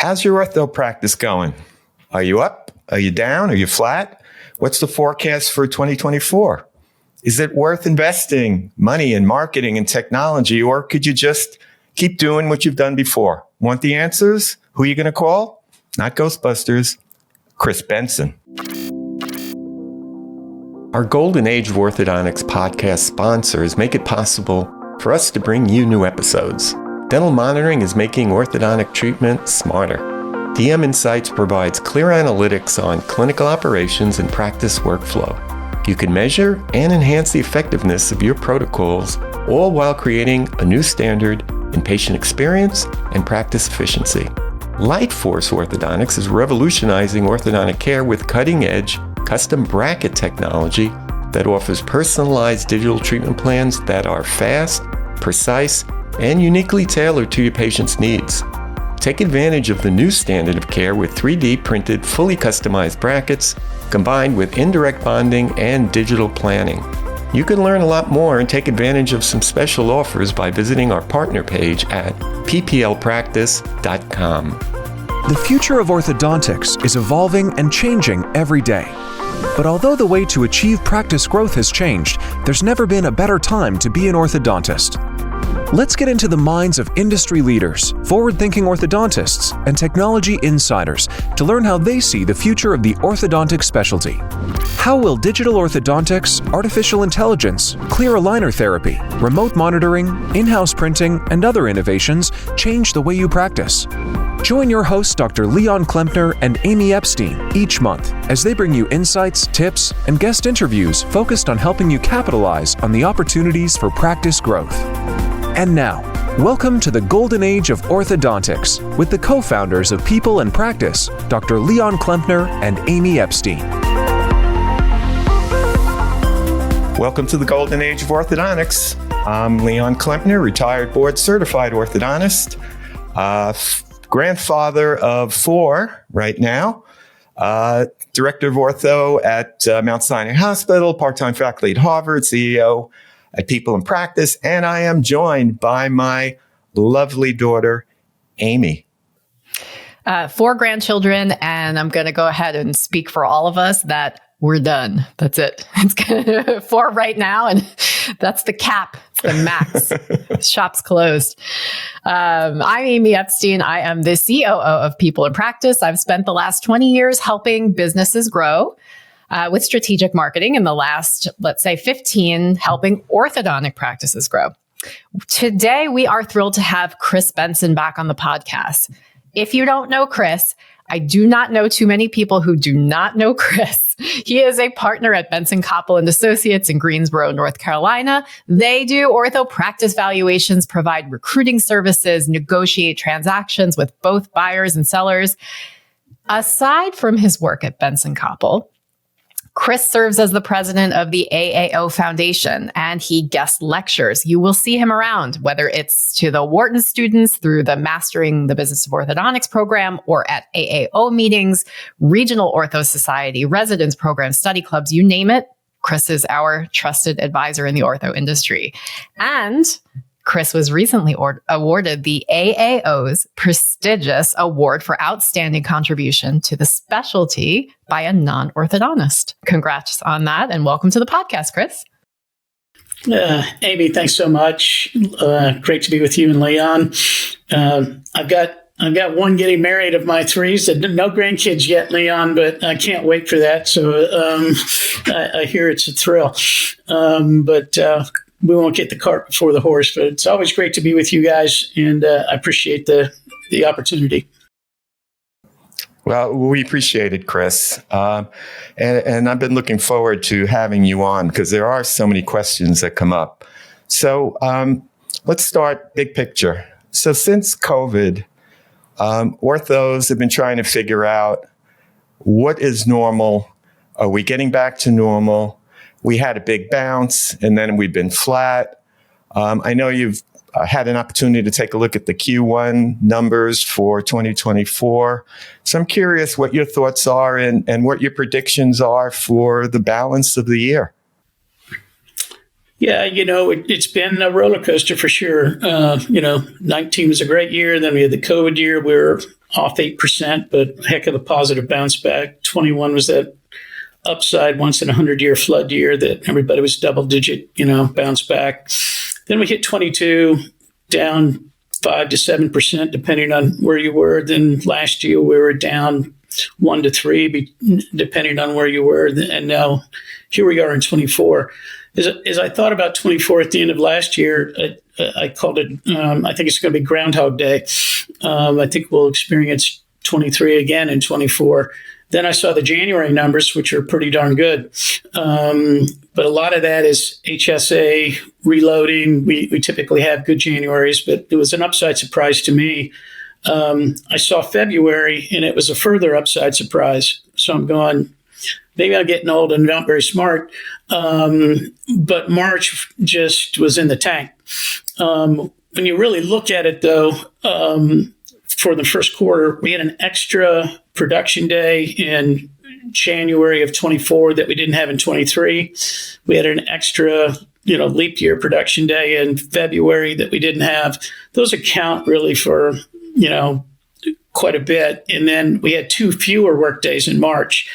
How's your ortho practice going? Are you up? Are you down? Are you flat? What's the forecast for 2024? Is it worth investing money in marketing and technology, or could you just keep doing what you've done before? Want the answers? Who are you going to call? Not Ghostbusters, Chris Bentson. Our Golden Age of Orthodontics podcast sponsors make it possible for us to bring you new episodes. Dental monitoring is making orthodontic treatment smarter. DM Insights provides clear analytics on clinical operations and practice workflow. You can measure and enhance the effectiveness of your protocols, all while creating a new standard in patient experience and practice efficiency. Lightforce Orthodontics is revolutionizing orthodontic care with cutting-edge custom bracket technology that offers personalized digital treatment plans that are fast, precise, and uniquely tailored to your patient's needs. Take advantage of the new standard of care with 3D printed, fully customized brackets combined with indirect bonding and digital planning. You can learn a lot more and take advantage of some special offers by visiting our partner page at pplpractice.com. The future of orthodontics is evolving and changing every day. But although the way to achieve practice growth has changed, there's never been a better time to be an orthodontist. Let's get into the minds of industry leaders, forward-thinking orthodontists, and technology insiders to learn how they see the future of the orthodontic specialty. How will digital orthodontics, artificial intelligence, clear aligner therapy, remote monitoring, in-house printing, and other innovations change the way you practice? Join your hosts, Dr. Leon Klempner and Amy Epstein, each month as they bring you insights, tips, and guest interviews focused on helping you capitalize on the opportunities for practice growth. And now, welcome to the Golden Age of Orthodontics with the co-founders of People and Practice, Dr. Leon Klempner and Amy Epstein. Welcome to the Golden Age of Orthodontics. I'm Leon Klempner, retired board-certified orthodontist, grandfather of 4 right now, director of ortho at Mount Sinai Hospital, part-time faculty at Harvard, CEO at People in Practice, and I am joined by my lovely daughter, Amy. 4 grandchildren, and I'm going to go ahead and speak for all of us that we're done. That's it. It's 4 right now, and that's the cap. It's the max. Shop's closed. I'm Amy Epstein. I am the COO of People in Practice. I've spent the last 20 years helping businesses grow with strategic marketing, and the last, let's say, 15 helping orthodontic practices grow. Today, we are thrilled to have Chris Bentson back on the podcast. If you don't know Chris, I do not know too many people who do not know Chris. He is a partner at Benson, Copple and Associates in Greensboro, North Carolina. They do ortho practice valuations, provide recruiting services, negotiate transactions with both buyers and sellers. Aside from his work at Benson Copple, Chris serves as the president of the AAO Foundation, and he guest lectures. You will see him around, whether it's to the Wharton students through the Mastering the Business of Orthodontics program or at AAO meetings, Regional Ortho Society, residence programs, study clubs, you name it. Chris is our trusted advisor in the ortho industry. And Chris was recently awarded the AAO's prestigious award for outstanding contribution to the specialty by a non-orthodontist. Congrats on that, and welcome to the podcast, Chris. Amy, thanks so much. Great to be with you and Leon. I've got one getting married of my 3, so no grandkids yet, Leon, but I can't wait for that. So I hear it's a thrill. But we won't get the cart before the horse, but it's always great to be with you guys, and I appreciate the opportunity. Well, we appreciate it, Chris. And I've been looking forward to having you on because there are so many questions that come up. So let's start big picture. So since COVID, orthos have been trying to figure out what is normal. Are we getting back to normal? We had a big bounce, and then we've been flat. I know you've had an opportunity to take a look at the Q1 numbers for 2024. So I'm curious what your thoughts are and what your predictions are for the balance of the year. Yeah, it's been a roller coaster for sure. 19 was a great year. Then we had the COVID year. We were off 8%, but heck of a positive bounce back. 21 was that upside once in a 100-year flood year that everybody was double digit, bounce back. Then we hit 22, down 5 to 7%, depending on where you were. Then last year we were down 1 to 3, depending on where you were. And now here we are in 24. As I thought about 24 at the end of last year, I called it, I think it's going to be Groundhog Day. I think we'll experience 23 again in 24. Then I saw the January numbers, which are pretty darn good. But a lot of that is HSA reloading. We typically have good Januaries, but it was an upside surprise to me. I saw February, and it was a further upside surprise. So I'm going, maybe I'm getting old and not very smart. But March just was in the tank. When you really look at it, though, for the first quarter, we had an extra production day in January of 24 that we didn't have in 23. We had an extra, leap year production day in February that we didn't have. Those account really for, quite a bit. And then we had 2 fewer work days in March.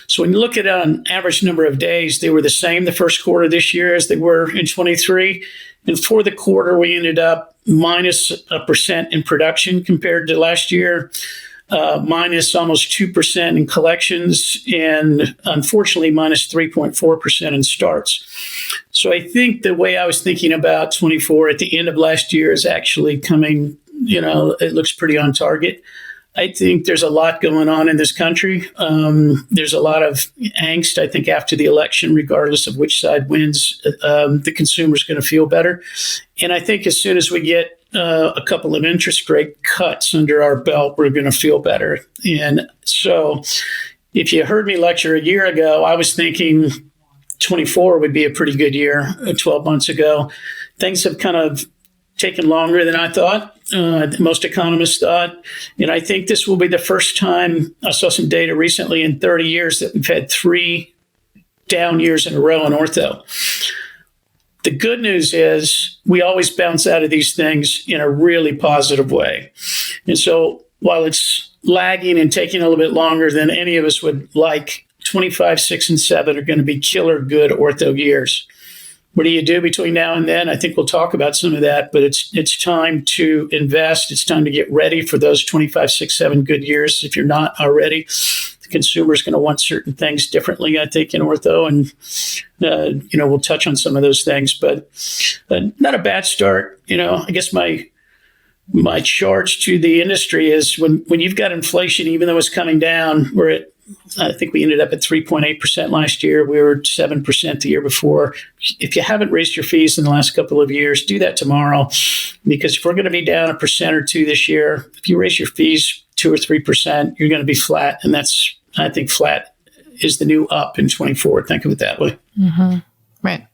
So when you look at an average number of days, they were the same the first quarter this year as they were in 23. And for the quarter, we ended up minus 1% in production compared to last year, minus almost 2% in collections, and unfortunately, minus 3.4% in starts. So I think the way I was thinking about 24 at the end of last year is actually coming, it looks pretty on target. I think there's a lot going on in this country. There's a lot of angst, I think, after the election, regardless of which side wins, the consumer's going to feel better. And I think as soon as we get a couple of interest rate cuts under our belt, we're going to feel better. And so if you heard me lecture a year ago, I was thinking 24 would be a pretty good year 12 months ago. Things have kind of taken longer than I thought. Most economists thought. And I think this will be the first time, I saw some data recently in 30 years that we've had 3 down years in a row in ortho. The good news is we always bounce out of these things in a really positive way. And so while it's lagging and taking a little bit longer than any of us would like, 25, 6, and 7 are going to be killer good ortho years. What do you do between now and then? I think we'll talk about some of that, but it's time to invest. It's time to get ready for those 25, 6, 7 good years. If you're not already, the consumer is going to want certain things differently, I think, in ortho. And, we'll touch on some of those things, but not a bad start. I guess my charge to the industry is when you've got inflation, even though it's coming down, I think we ended up at 3.8% last year. We were 7% the year before. If you haven't raised your fees in the last couple of years, do that tomorrow. Because if we're going to be down 1% or 2% this year, if you raise your fees 2 or 3%, you're going to be flat. And I think flat is the new up in 24. Think of it that way. Mm-hmm. Right.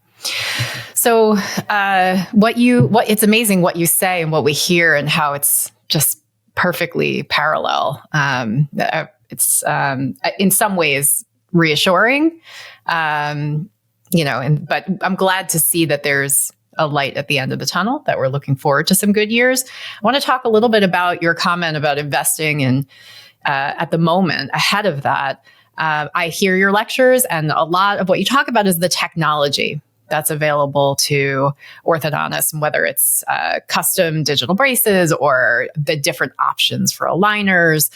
So it's amazing what you say and what we hear and how it's just perfectly parallel. It's in some ways reassuring, but I'm glad to see that there's a light at the end of the tunnel, that we're looking forward to some good years. I want to talk a little bit about your comment about investing in at the moment. Ahead of that, I hear your lectures, and a lot of what you talk about is the technology that's available to orthodontists, whether it's custom digital braces or the different options for aligners,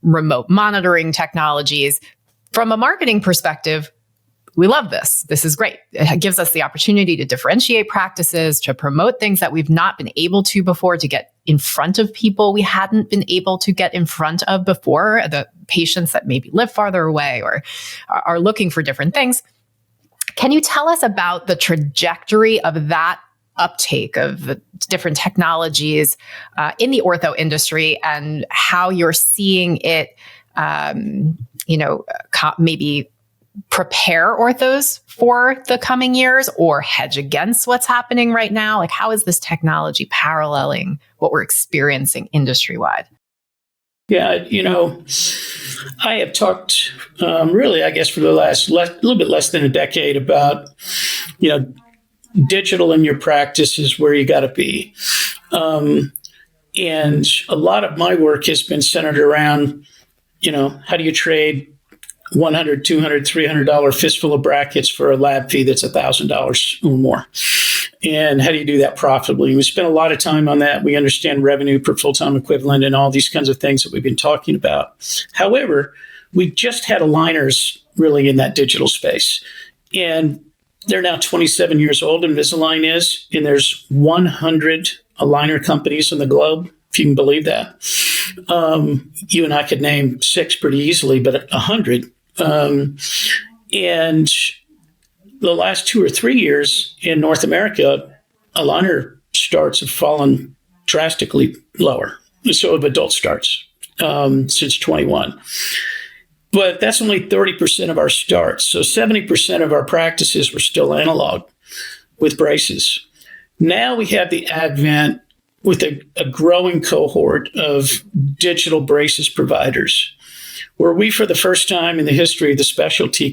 remote monitoring technologies. From a marketing perspective, we love this. This is great. It gives us the opportunity to differentiate practices, to promote things that we've not been able to before, to get in front of people we hadn't been able to get in front of before, the patients that maybe live farther away or are looking for different things. Can you tell us about the trajectory of that uptake of the different technologies in the ortho industry and how you're seeing it, maybe prepare orthos for the coming years or hedge against what's happening right now? Like, how is this technology paralleling what we're experiencing industry-wide? Yeah, I have talked really, I guess, for the last little bit less than a decade about, digital in your practice is where you got to be. And And a lot of my work has been centered around, how do you trade $100, $200, $300 fistful of brackets for a lab fee that's $1,000 or more? And how do you do that profitably? We spent a lot of time on that. We understand revenue per full-time equivalent and all these kinds of things that we've been talking about. However, we just had aligners really in that digital space. And they're now 27 years old, Invisalign is, and there's 100 aligner companies in the globe, if you can believe that. You and I could name 6 pretty easily, but 100. And the last 2 or 3 years in North America, aligner starts have fallen drastically lower. So have adult starts since 21. But that's only 30% of our starts. So 70% of our practices were still analog with braces. Now we have the advent with a growing cohort of digital braces providers, where we, for the first time in the history of the specialty,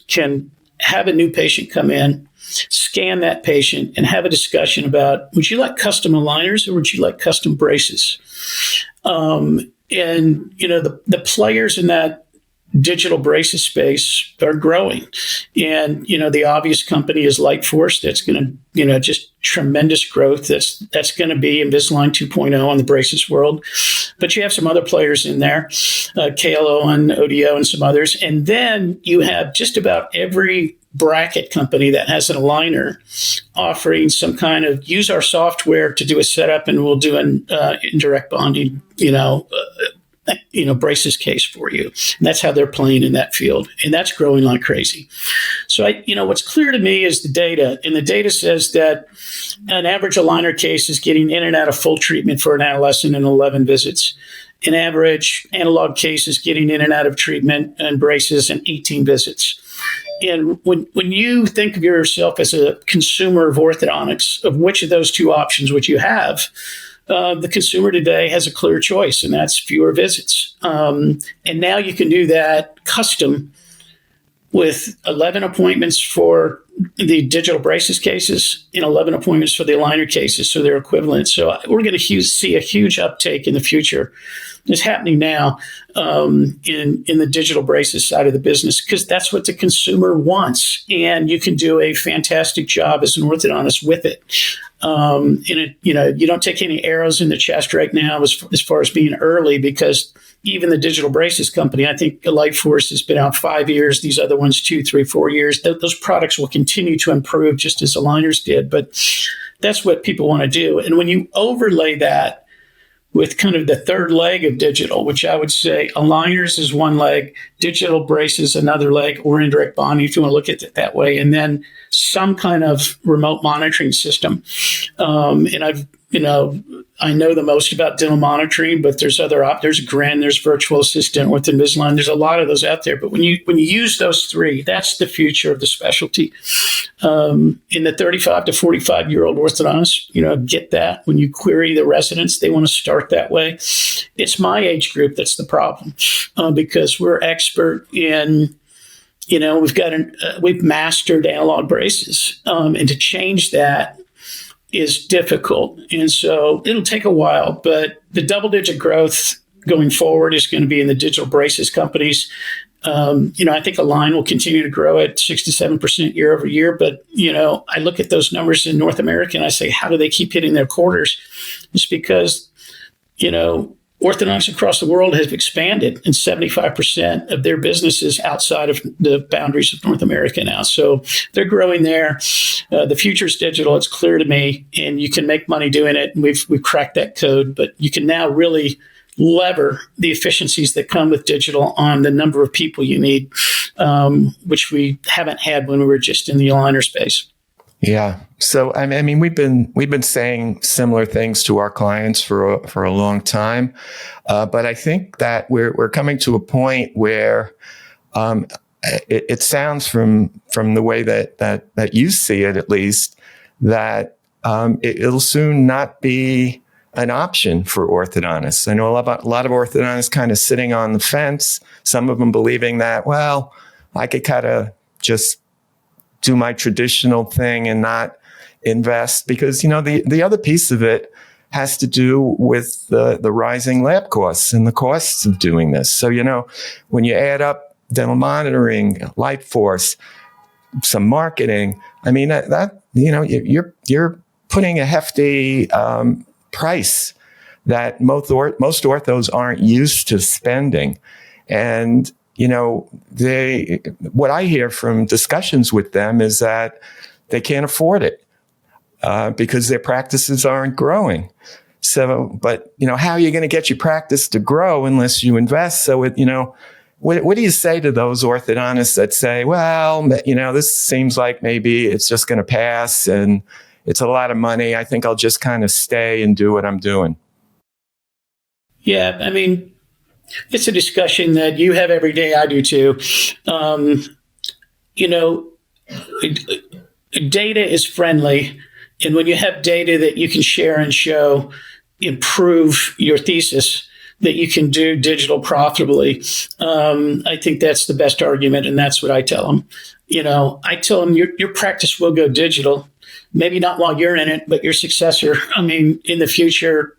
can have a new patient come in, scan that patient, and have a discussion about, would you like custom aligners or would you like custom braces? And, the players in that digital braces space are growing. And, the obvious company is Lightforce. That's going to, just tremendous growth. That's going to be Invisalign 2.0 on the braces world. But you have some other players in there, KLO and ODO and some others. And then you have just about every bracket company that has an aligner offering some kind of, use our software to do a setup and we'll do an indirect bonding, braces case for you. And that's how they're playing in that field. And that's growing like crazy. So, what's clear to me is the data. And the data says that an average aligner case is getting in and out of full treatment for an adolescent in 11 visits. An average analog case is getting in and out of treatment and braces in 18 visits. And when you think of yourself as a consumer of orthodontics, of which of those two options would you have? The consumer today has a clear choice, and that's fewer visits. And now you can do that custom with 11 appointments for the digital braces cases and 11 appointments for the aligner cases, so they're equivalent. So we're going to see a huge uptake in the future. It's happening now in the digital braces side of the business because that's what the consumer wants, and you can do a fantastic job as an orthodontist with it. You don't take any arrows in the chest right now as far as being early, because even the digital braces company, I think Lightforce has been out 5 years. These other ones, 2, 3, 4 years. Those products will continue to improve just as aligners did. But that's what people want to do. And when you overlay that with kind of the third leg of digital, which I would say aligners is one leg, digital braces another leg, or indirect bonding, if you want to look at it that way, and then some kind of remote monitoring system. And I know the most about dental monitoring, but there's there's Gren, there's Virtual Assistant with Invisalign. There's a lot of those out there. But when you use those three, that's the future of the specialty. In the 35 to 45-year-old orthodontist, get that. When you query the residents, they want to start that way. It's my age group that's the problem, because we're expert in, we've mastered analog braces, and to change that is difficult. And so it'll take a while, but the double-digit growth going forward is going to be in the digital braces companies. I think Align will continue to grow at 6 to 7% year over year. But, I look at those numbers in North America and I say, how do they keep hitting their quarters? It's because, orthodontics across the world have expanded, and 75% of their business is outside of the boundaries of North America now. So they're growing there. The future is digital. It's clear to me, and you can make money doing it. And we've cracked that code, but you can now really lever the efficiencies that come with digital on the number of people you need, which we haven't had when we were just in the aligner space. Yeah. So, I mean, we've been saying similar things to our clients for a long time. But I think that we're coming to a point where, it sounds from the way that you see it, at least, that, it'll soon not be an option for orthodontists. I know a lot of orthodontists kind of sitting on the fence, some of them believing that, well, I could kind of just do my traditional thing and not invest, because, the other piece of it, has to do with the rising lab costs and the costs of doing this. So, when you add up dental monitoring, light force, some marketing, I mean, that you're putting a hefty price that most orthos aren't used to spending. And, what I hear from discussions with them is that they can't afford it because their practices aren't growing. So, but, how are you going to get your practice to grow unless you invest? So, what do you say to those orthodontists that say, well, this seems like maybe it's just going to pass and it's a lot of money. I think I'll just kind of stay and do what I'm doing. Yeah, I mean, it's a discussion that you have every day. I do too. Data is friendly. And when you have data that you can share and show, improve your thesis that you can do digital profitably, I think that's the best argument. And that's what I tell them. I tell them your practice will go digital. Maybe not while you're in it, but your successor. I mean, in the future,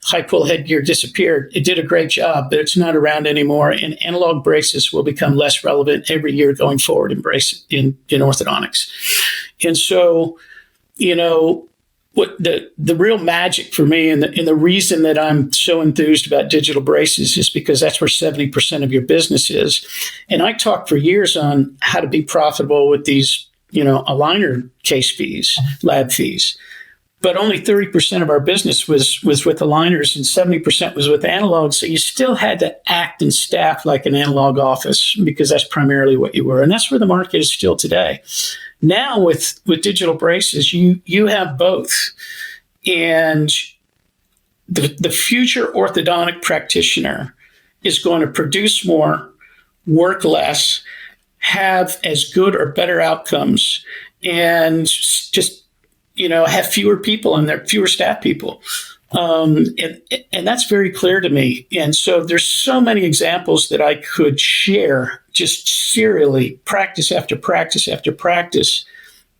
high pull headgear disappeared. It did a great job, but it's not around anymore. And analog braces will become less relevant every year going forward in orthodontics. And so, what the real magic for me and the reason that I'm so enthused about digital braces is because that's where 70% of your business is. And I talked for years on how to be profitable with these aligner case fees, lab fees. But only 30% of our business was with aligners and 70% was with analog. So you still had to act and staff like an analog office because that's primarily what you were. And that's where the market is still today. Now with digital braces, you have both. And the future orthodontic practitioner is going to produce more, work less, have as good or better outcomes, and just, have fewer people in there, fewer staff people. And that's very clear to me. And so there's so many examples that I could share just serially, practice after practice after practice,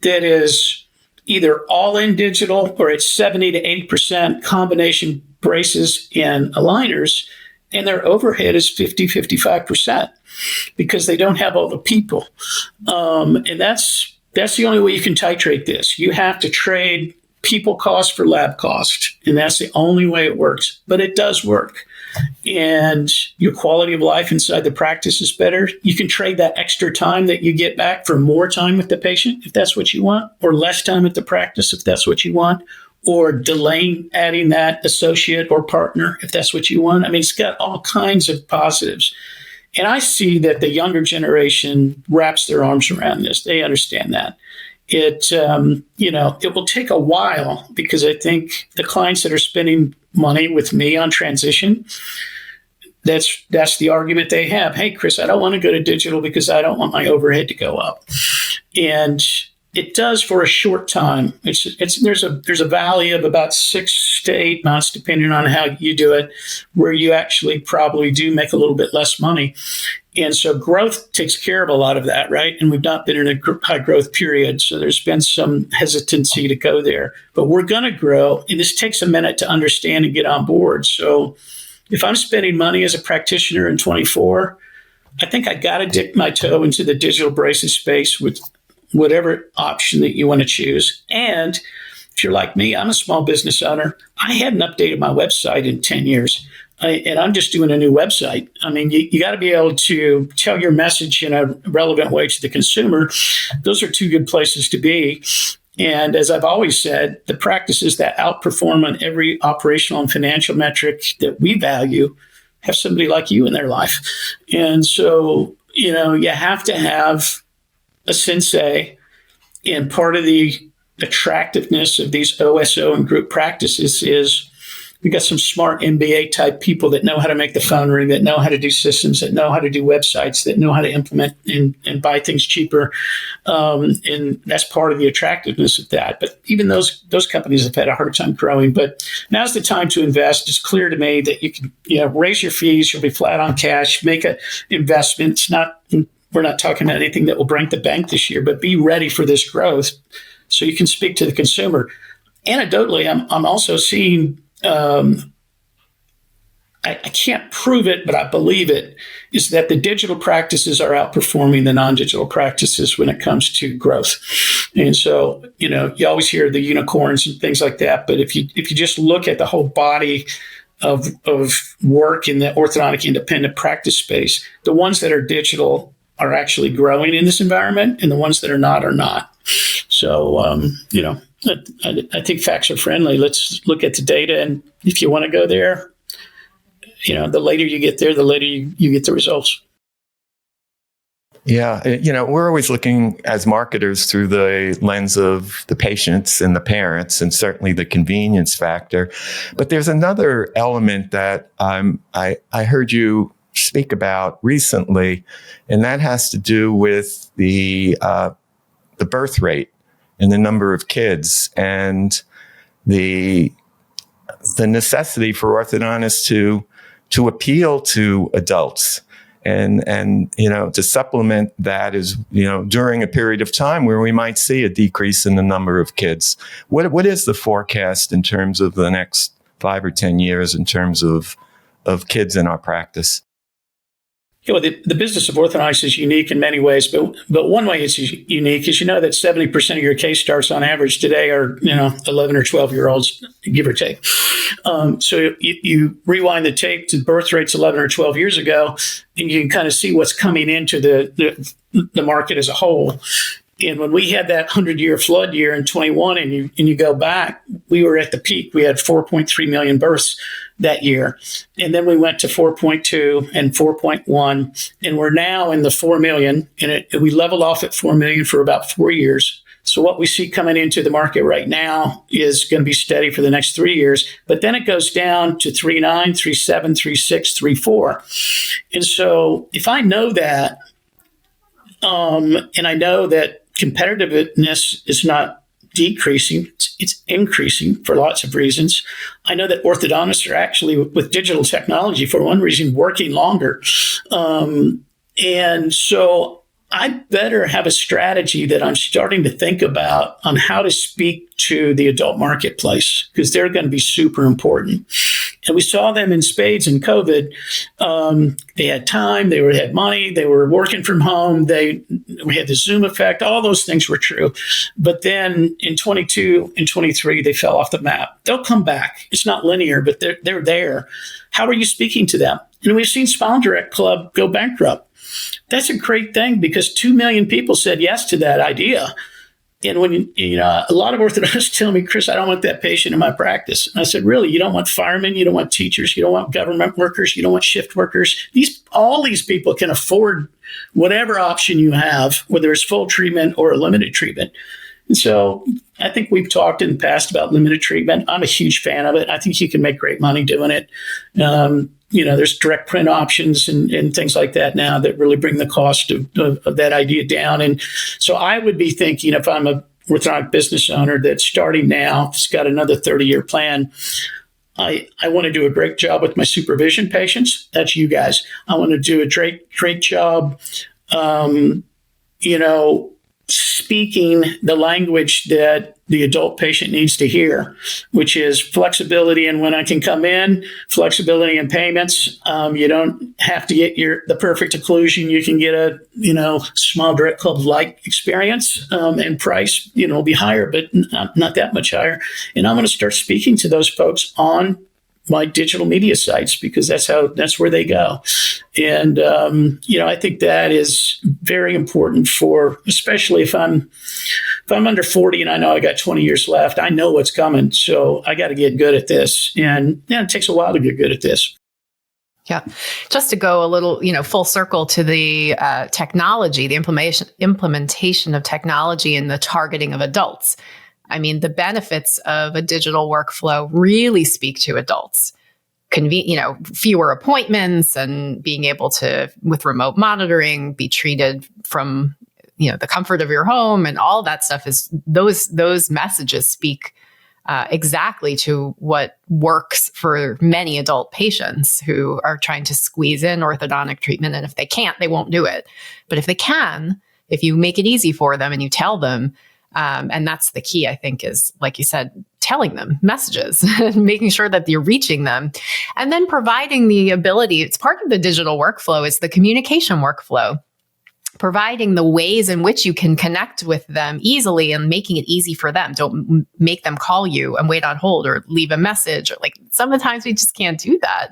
that is either all in digital or it's 70 to 80% combination braces and aligners, and their overhead is 50, 55%. Because they don't have all the people. And that's the only way you can titrate this. You have to trade people cost for lab cost. And that's the only way it works. But it does work. And your quality of life inside the practice is better. You can trade that extra time that you get back for more time with the patient, if that's what you want, or less time at the practice, if that's what you want, or delaying adding that associate or partner, if that's what you want. I mean, it's got all kinds of positives. And I see that the younger generation wraps their arms around this. They understand that. It will take a while because I think the clients that are spending money with me on transition, that's the argument they have. Hey, Chris, I don't want to go to digital because I don't want my overhead to go up. And it does for a short time. There's a valley of about 6 to 8 months, depending on how you do it, where you actually probably do make a little bit less money. And so growth takes care of a lot of that, right? And we've not been in a high growth period. So there's been some hesitancy to go there. But we're going to grow. And this takes a minute to understand and get on board. So if I'm spending money as a practitioner in 24, I think I got to dip my toe into the digital braces space with whatever option that you want to choose. And if you're like me, I'm a small business owner. I hadn't updated my website in 10 years. And I'm just doing a new website. I mean, you got to be able to tell your message in a relevant way to the consumer. Those are two good places to be. And as I've always said, the practices that outperform on every operational and financial metric that we value have somebody like you in their life. And so, you have to have a sensei, and part of the attractiveness of these OSO and group practices is we got some smart MBA type people that know how to make the phone ring, that know how to do systems, that know how to do websites, that know how to implement and buy things cheaper. And that's part of the attractiveness of that. But even those companies have had a hard time growing. But now's the time to invest. It's clear to me that you can raise your fees. You'll be flat on cash, make an investment. We're not talking about anything that will break the bank this year, but be ready for this growth so you can speak to the consumer. anecdotally, I'm also seeing, I can't prove it, but I believe it, is that the digital practices are outperforming the non-digital practices when it comes to growth. And so, you always hear the unicorns and things like that. But if you just look at the whole body of work in the orthodontic independent practice space, the ones that are digital are actually growing in this environment, and the ones that are not. So, I think facts are friendly. Let's look at the data. And if you want to go there, the later you get there, the later you get the results. Yeah. We're always looking as marketers through the lens of the patients and the parents, and certainly the convenience factor. But there's another element that I heard you speak about recently, and that has to do with the birth rate and the number of kids, and the necessity for orthodontists to appeal to adults and to supplement that is, during a period of time where we might see a decrease in the number of kids. What is the forecast in terms of the next 5 or 10 years in terms of kids in our practice? The business of orthodontics is unique in many ways, but one way it's unique is that 70% of your case starts on average today are 11 or 12-year-olds, give or take. So you rewind the tape to birth rates 11 or 12 years ago, and you can kind of see what's coming into the market as a whole. And when we had that 100-year flood year in 21, and you go back, we were at the peak. We had 4.3 million births that year. And then we went to 4.2 and 4.1, and we're now in the 4 million. And we leveled off at 4 million for about 4 years. So what we see coming into the market right now is going to be steady for the next 3 years. But then it goes down to 3.9, 3.7, 3.6, 3.4. And so if I know that, and I know that competitiveness is not decreasing, it's increasing for lots of reasons. I know that orthodontists are actually, with digital technology, for one reason, working longer. And so I better have a strategy that I'm starting to think about on how to speak to the adult marketplace, because they're going to be super important. And we saw them in spades in COVID. They had time, they had money, they were working from home, we had the Zoom effect, all those things were true. But then in 22 and 23, they fell off the map. They'll come back. It's not linear, but they're there. How are you speaking to them? And we've seen Smile Direct Club go bankrupt. That's a great thing, because 2 million people said yes to that idea. And when a lot of orthodontists tell me, Chris, I don't want that patient in my practice. And I said, really? You don't want firemen? You don't want teachers? You don't want government workers? You don't want shift workers? All these people can afford whatever option you have, whether it's full treatment or a limited treatment. And so I think we've talked in the past about limited treatment. I'm a huge fan of it. I think you can make great money doing it. There's direct print options and things like that now that really bring the cost of that idea down. And so I would be thinking, if I'm a orthodontic business owner that's starting now, it's got another 30-year plan, I want to do a great job with my supervision patients. That's you guys. I want to do a great job, speaking the language that the adult patient needs to hear, which is flexibility in when I can come in, flexibility in payments. You don't have to get the perfect occlusion. You can get a, Smile Direct Club-like experience, and price, will be higher, but not that much higher. And I'm going to start speaking to those folks on my digital media sites, because that's where they go. And, I think that is very important especially if I'm under 40 and I know I got 20 years left, I know what's coming. So I got to get good at this. And it takes a while to get good at this. Yeah. Just to go a little, full circle to the technology, the implementation of technology and the targeting of adults. I mean, the benefits of a digital workflow really speak to adults. Fewer appointments and being able to, with remote monitoring, be treated from, the comfort of your home, and all that stuff is those messages speak exactly to what works for many adult patients who are trying to squeeze in orthodontic treatment. And if they can't, they won't do it. But if they can, if you make it easy for them and you tell them, And that's the key, I think, is, like you said, telling them messages, making sure that you're reaching them, and then providing the ability. It's part of the digital workflow, is the communication workflow, providing the ways in which you can connect with them easily and making it easy for them. Don't make them call you and wait on hold or leave a message. Or like some of the times we just can't do that.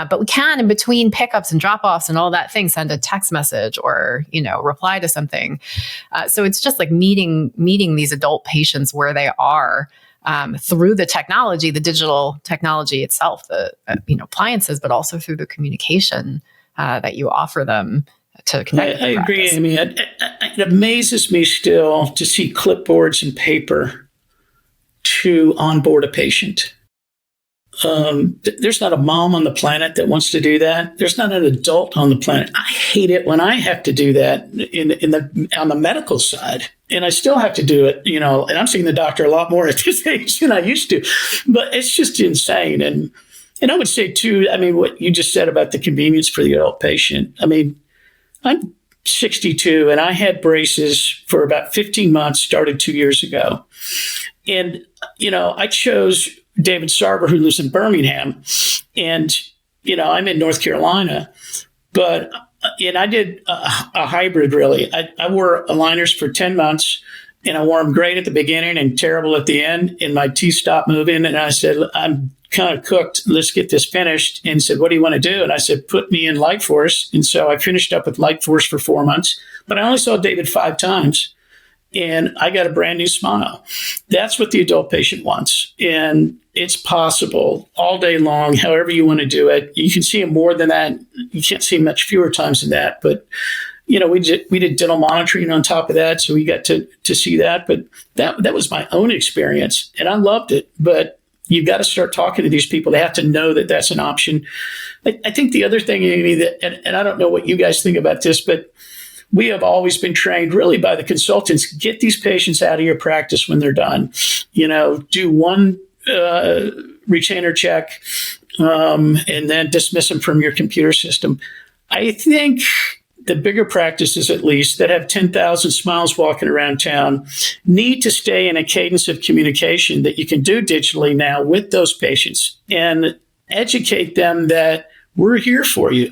But we can, in between pickups and drop-offs and all that thing, send a text message or, reply to something. So it's just like meeting these adult patients where they are, through the technology, the digital technology itself, the appliances, but also through the communication that you offer them to connect. I agree, Amy. It amazes me still to see clipboards and paper to onboard a patient. There's not a mom on the planet that wants to do that. There's not an adult on the planet. I hate it when I have to do that on the medical side, and I still have to do it. And I'm seeing the doctor a lot more at this age than I used to, but it's just insane. And I would say too, what you just said about the convenience for the adult patient. I'm 62 and I had braces for about 15 months, started 2 years ago. And, I chose David Sarber, who lives in Birmingham. And, I'm in North Carolina. But, I did a hybrid, really. I wore aligners for 10 months. And I wore them great at the beginning and terrible at the end. And my teeth stopped moving. And I said, I'm kind of cooked. Let's get this finished. And said, what do you want to do? And I said, put me in Light Force. And so I finished up with Light Force for 4 months. But I only saw David 5 times. And I got a brand new smile. That's what the adult patient wants. And it's possible all day long, however you want to do it. You can see him more than that. You can't see him much fewer times than that. But we did dental monitoring on top of that, so we got to see that. But that was my own experience, and I loved it. But you've got to start talking to these people. They have to know that that's an option. I think the other thing, Amy, and I don't know what you guys think about this, but we have always been trained really by the consultants. Get these patients out of your practice when they're done. Do one retainer check, and then dismiss them from your computer system. I think the bigger practices, at least, that have 10,000 smiles walking around town, need to stay in a cadence of communication that you can do digitally now with those patients and educate them that we're here for you.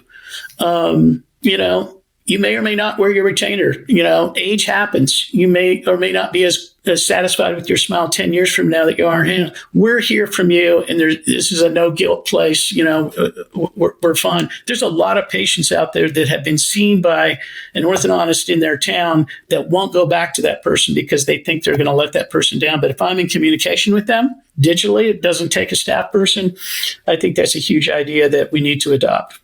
You may or may not wear your retainer. Age happens. You may or may not be as satisfied with your smile 10 years from now that you are now. We're here from you, and this is a no guilt place. We're fine. There's a lot of patients out there that have been seen by an orthodontist in their town that won't go back to that person because they think they're going to let that person down. But if I'm in communication with them digitally, it doesn't take a staff person. I think that's a huge idea that we need to adopt.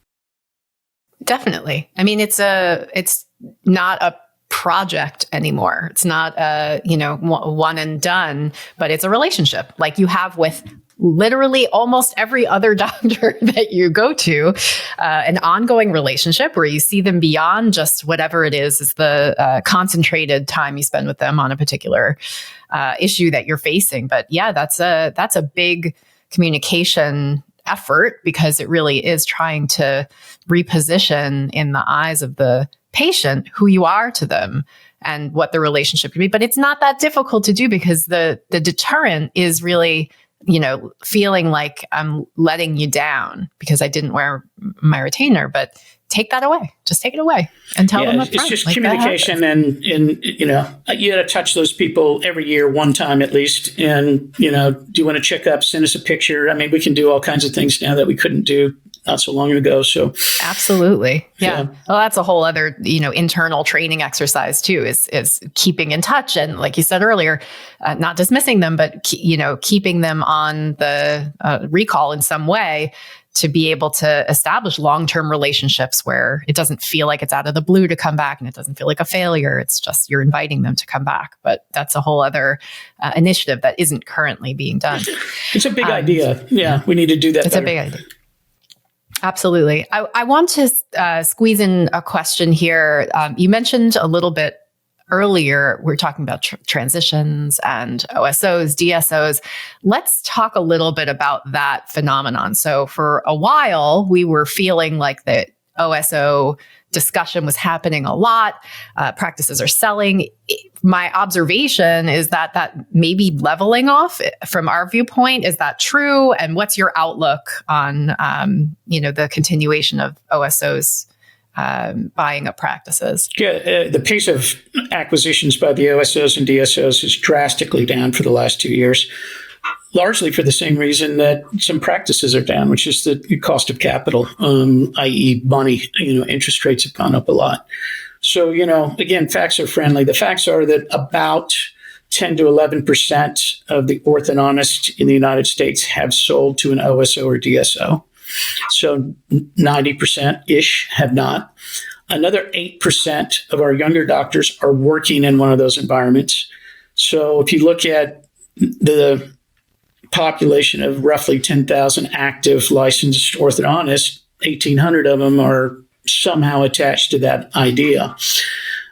Definitely. It's not a project anymore. It's not a, one and done, but it's a relationship like you have with literally almost every other doctor that you go to, an ongoing relationship where you see them beyond just whatever it is the concentrated time you spend with them on a particular issue that you're facing. But yeah, that's a big communication effort because it really is trying to reposition in the eyes of the patient who you are to them and what the relationship can be. But it's not that difficult to do because the deterrent is really, feeling like I'm letting you down because I didn't wear my retainer. But take that away. Just take it away and tell them up front. It's just like communication and you got to touch those people every year, one time at least. And, do you want to check up? Send us a picture. We can do all kinds of things now that we couldn't do not so long ago. So absolutely. Yeah. Well, that's a whole other, internal training exercise too, is keeping in touch. And like you said earlier, not dismissing them, but, keeping them on the recall in some way to be able to establish long-term relationships where it doesn't feel like it's out of the blue to come back and it doesn't feel like a failure. It's just you're inviting them to come back. But that's a whole other initiative that isn't currently being done. It's a big idea. Yeah, we need to do that. It's better. A big idea. Absolutely. I want to squeeze in a question here. You mentioned a little bit earlier, we're talking about transitions and OSOs, DSOs. Let's talk a little bit about that phenomenon. So for a while, we were feeling like that OSO discussion was happening a lot. Practices are selling. My observation is that may be leveling off from our viewpoint. Is that true? And what's your outlook on, the continuation of OSOs buying up practices? Yeah, the pace of acquisitions by the OSOs and DSOs is drastically down for the last 2 years, largely for the same reason that some practices are down, which is the cost of capital, i.e. money. Interest rates have gone up a lot. So, again, facts are friendly. The facts are that about 10 to 11% of the orthodontists in the United States have sold to an OSO or DSO. So 90%-ish have not. Another 8% of our younger doctors are working in one of those environments. So if you look at the population of roughly 10,000 active licensed orthodontists, 1,800 of them are somehow attached to that idea.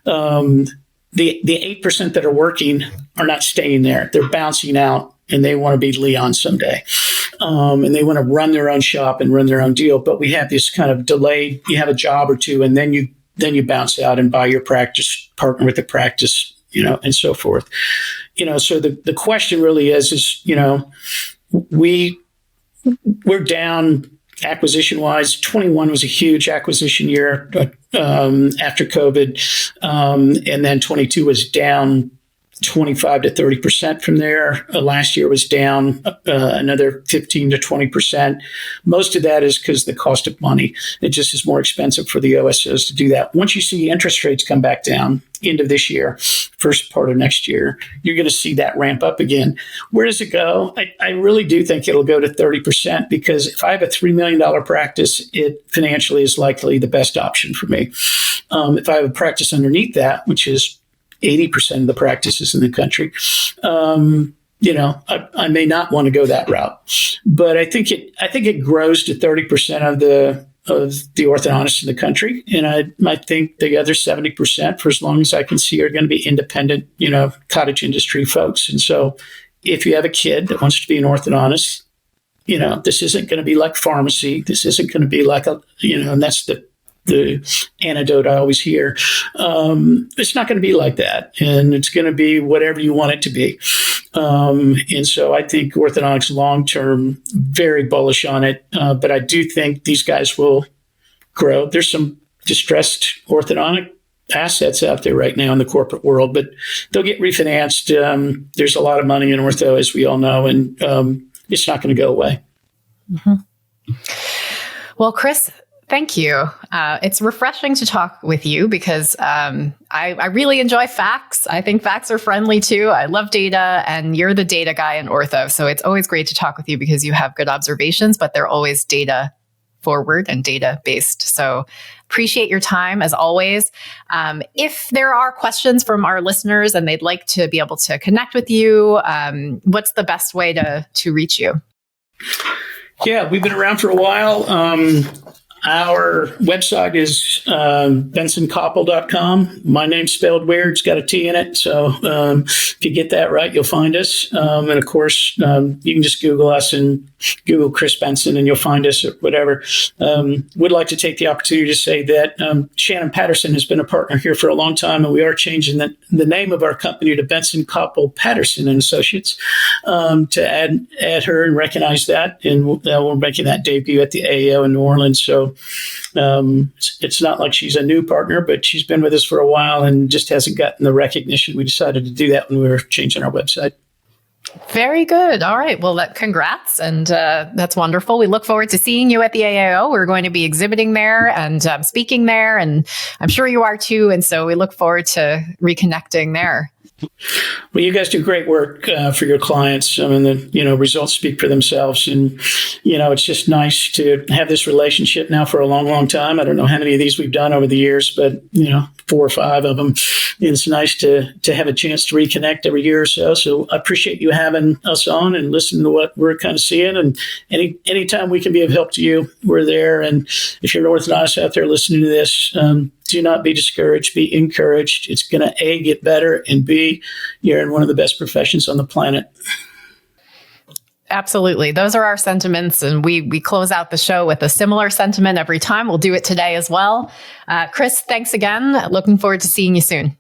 The 8% that are working are not staying there. They're bouncing out, and they want to be Leon someday. And they want to run their own shop and run their own deal. But we have this kind of delayed, you have a job or two, and then you bounce out and buy your practice, partner with the practice, and so forth. So the question really is we're down acquisition-wise. 21 was a huge acquisition year after COVID. And then 22 was down 25 to 30% from there. Last year was down another 15 to 20%. Most of that is because the cost of money. It just is more expensive for the OSOs to do that. Once you see interest rates come back down, end of this year, first part of next year, you're going to see that ramp up again. Where does it go? I really do think it'll go to 30%, because if I have a $3 million practice, it financially is likely the best option for me. If I have a practice underneath that, which is 80% of the practices in the country, I may not want to go that route. But I think it grows to 30% of the orthodontists in the country, and I think the other 70%, for as long as I can see, are going to be independent, cottage industry folks. And so, if you have a kid that wants to be an orthodontist, this isn't going to be like pharmacy. This isn't going to be like and that's the anecdote I always hear. It's not going to be like that. And it's going to be whatever you want it to be. And so I think orthodontics long-term, very bullish on it. But I do think these guys will grow. There's some distressed orthodontic assets out there right now in the corporate world, but they'll get refinanced. There's a lot of money in ortho, as we all know, and it's not going to go away. Mm-hmm. Well, Chris, thank you. It's refreshing to talk with you because I really enjoy facts. I think facts are friendly too. I love data, and you're the data guy in ortho. So it's always great to talk with you because you have good observations, but they're always data forward and data based. So appreciate your time as always. If there are questions from our listeners and they'd like to be able to connect with you, what's the best way to reach you? Yeah, we've been around for a while. Our website is bensoncopple.com. My name's spelled weird. It's got a T in it. So if you get that right, you'll find us. And of course, you can just Google us and Google Chris Bentson and you'll find us or whatever. Would like to take the opportunity to say that Shannon Patterson has been a partner here for a long time, and we are changing the name of our company to Benson, Copple, Patterson and Associates to add her and recognize that. And we're making that debut at the AAO in New Orleans. So it's not like she's a new partner, but she's been with us for a while and just hasn't gotten the recognition. We decided to do that when we were changing our website. Very good. All right. Well, congrats. And that's wonderful. We look forward to seeing you at the AAO. We're going to be exhibiting there and speaking there, and I'm sure you are too. And so we look forward to reconnecting there. Well, you guys do great work for your clients. I mean, the results speak for themselves, and it's just nice to have this relationship now for a long, long time. I don't know how many of these we've done over the years, but 4 or 5 of them. It's nice to have a chance to reconnect every year or so. So I appreciate you having us on and listening to what we're kind of seeing. And anytime we can be of help to you, we're there. And if you're an orthodontist out there listening to this, do not be discouraged, be encouraged. It's going to A, get better, and B, you're in one of the best professions on the planet. Absolutely. Those are our sentiments. And we close out the show with a similar sentiment every time. We'll do it today as well. Chris, thanks again. Looking forward to seeing you soon.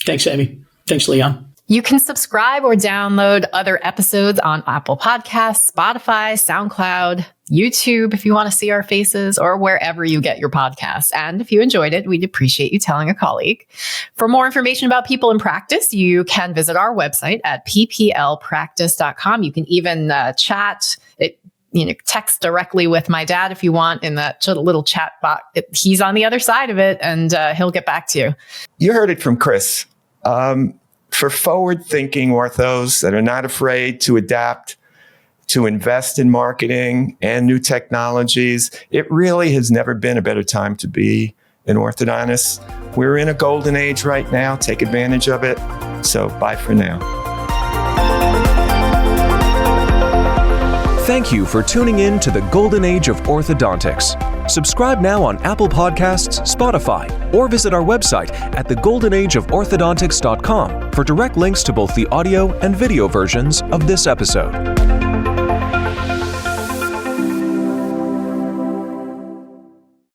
Thanks, Abby. Thanks, Leon. You can subscribe or download other episodes on Apple Podcasts, Spotify, SoundCloud, YouTube if you want to see our faces, or wherever you get your podcasts. And if you enjoyed it, we'd appreciate you telling a colleague. For more information about People in Practice, you can visit our website at pplpractice.com. You can even chat it. Text directly with my dad if you want in that little chat box. He's on the other side of it, and he'll get back to you. You heard it from Chris. For forward-thinking orthos that are not afraid to adapt, to invest in marketing and new technologies, it really has never been a better time to be an orthodontist. We're in a golden age right now. Take advantage of it. So bye for now. Thank you for tuning in to the Golden Age of Orthodontics. Subscribe now on Apple Podcasts, Spotify, or visit our website at thegoldenageoforthodontics.com for direct links to both the audio and video versions of this episode.